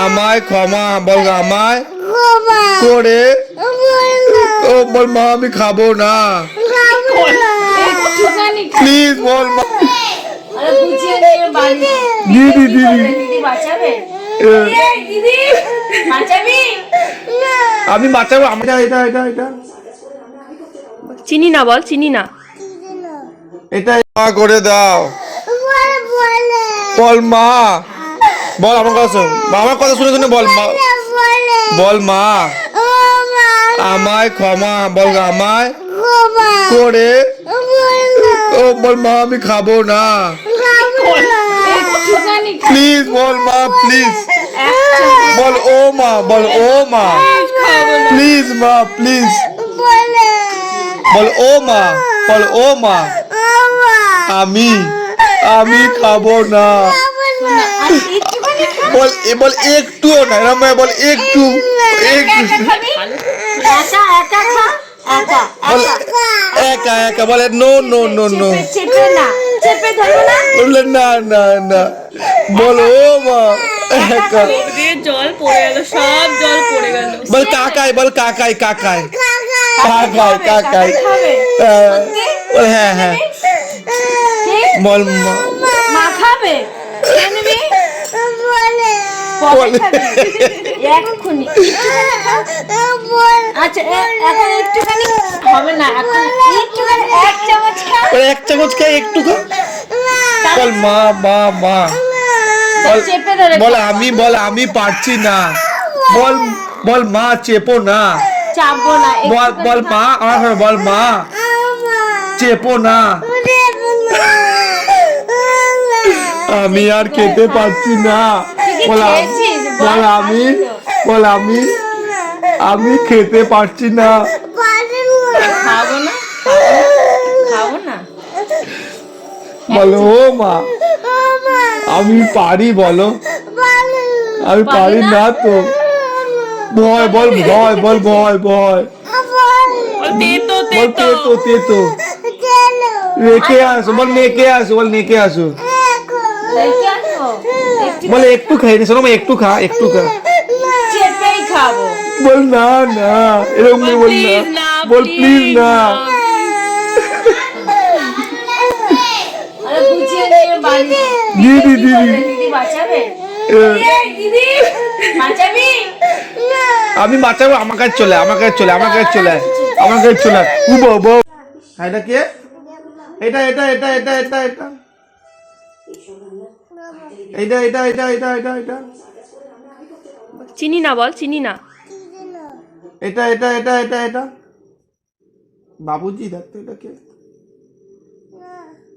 আমায় ক্ষমা বল আমায় করে ও বল মা আমি খাবো না প্লিজ বল মা দিদি দিদি আমি বাঁচাবো আমি এটা এটা এটা চিনি না বল চিনি না এটা মা করে দাও বল মা বল আমার কথা শোন আমার কথা শুনে শুনে বল মা বল মা আমায় ক্ষমা বল আমায় করে ও বল মা আমি খাবো না প্লিজ বল মা প্লিজ বল ও মা প্লিজ মা প্লিজ বল ও মা আমি খাবো না বল বল একটুও না এরম বল একটু বল একা একা বলে নো নো নো নো বললে না না না বল ও মা একা জল পড়ে গেল সব জল পড়ে গেল বল কাকাই বল কাকাই বল হ্যাঁ হ্যাঁ বল মা খাবে আচ্ছা এখন একটুখানি হবে না এখন একটুখানি এক চামচ খা একটু খা বল মা বল আমি পারছি না বল মা চেপো না চাপবো না বল মা আমার বল মা চেপো না আমি আর খেতে পারছি না বল আমি খেতে পারছি না খাবো না বলো ও মা আমি পারি বলো আমি পারি না তো ভয় বল তেতো রেখে আসো বল নেকে আসো বলে একটু খাই শোনো একটু খা চেপেই খাবো বল না এরকম বল না বল প্লিজ না দিদি আমি বাঁচাবো আমার কাছে চলে এটা কে এটা চিনি না বল চিনি না এটা বাবুজি দেখতো এটা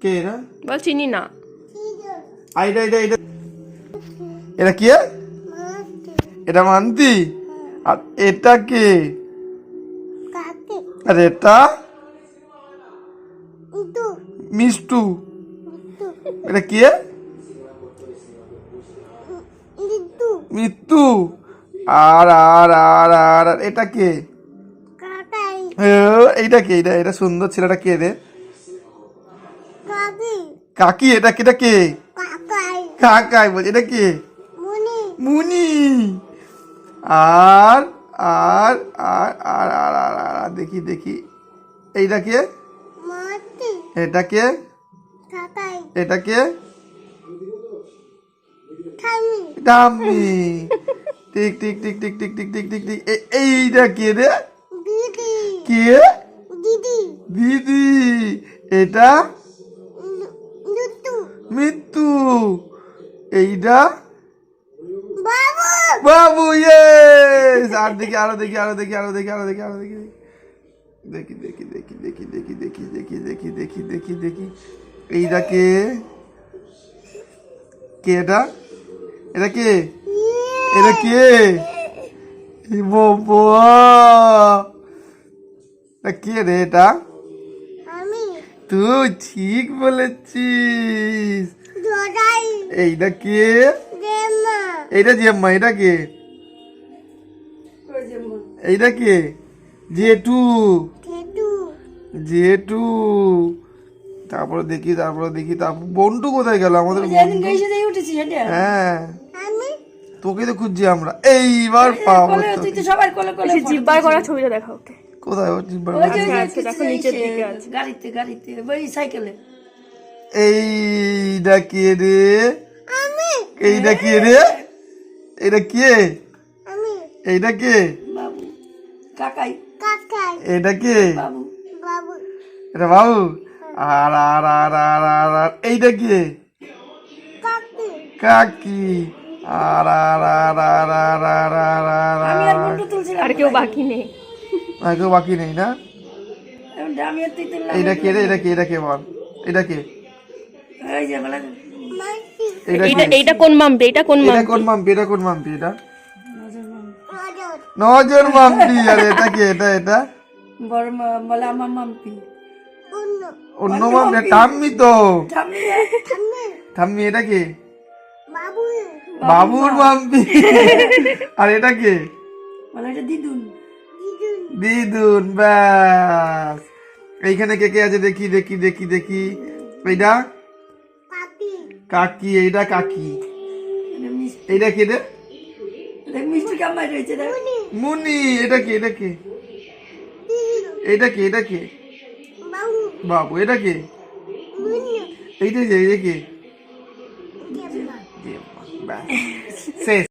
কে এরা বল চিনি না এটা কি এটা মান্তি আর এটা কে আর এটা মিষ্টু এটা কি মৃত্যু আর এটা কে এইটা কে এটা সুন্দর ছেলেটা কে রে কাকি এটা কে কাকাই বলছে এটা কে মুনি আর দেখি এইটা কে এটা কে ডামি ঠিক এইটা কে রে কে দিদি এটা মৃত্যু এইটা বাবু ইয়েস আর দেখি আরো দেখি এইটা কে এটা কে কে রে এটা তুই ঠিক বলেছিস এইটা কে এইটা জেম্মা এটা কে এইটা কে জেঠু তারপরে দেখি তারপর বন্টু কোথায় গেল আমাদের হ্যাঁ তোকে তো খুঁজছি আমরা, এইবার পাবো কোলে তুই তো সবার কোলে কোলে জিব্বার করা ছবিটা দেখা ওকে। কোথায় ও জিব্বার? ওই যে আচ্ছা, দেখো নিচের দিকে আছে। গাড়িতে ওই সাইকেলে এইটা কে রে? এইটা কে রে? এটা কে? এইটা কে? বাবু কাকাই এটা কে? বাবু এটা বাবু। আর আর আর আর আর আর এইটা কে? কাকি। আর আর আর আর আর আর আর আর আমি আর আর মুন্ডু তুলছিলাম আর কেউ বাকি নেই। আর কেউ বাকি নেই না? আমি আর তুই তুললাম এইটা কে রে? এটা কে? এটা কে বল? এটা কে? এই যে বলে এটা এইটা কে? এইটা কোন মাম্পি? এটা কোন এটা মাম্পি? কোন মাম্পি? এটা কোন মাম্পি? এটা নজর মাম্পি। আর এটা কি? এটা বড় বলে আমার মাম্পি অন্য মাম্পি। টাম্মি তো। ঠাম্মি ঠাম্মি। এটা কে? বাবুর মাম্পি। আর এটা কে? বলে এটা দিদুন দিদুন। ব্যাস। এইখানে কে কে আছে? দেখি দেখি দেখি দেখি। এইটা কাকি। এইটা কাকি। এটা মিষ্টি এইটা কে রে? দেখ মিষ্টি কামাই রয়েছে দেখ মুনি। এটা কে? এটা কে? এটা কে? এটা কে? বাবু। এটা কে? এইটা কে? ব্যাস শেষ।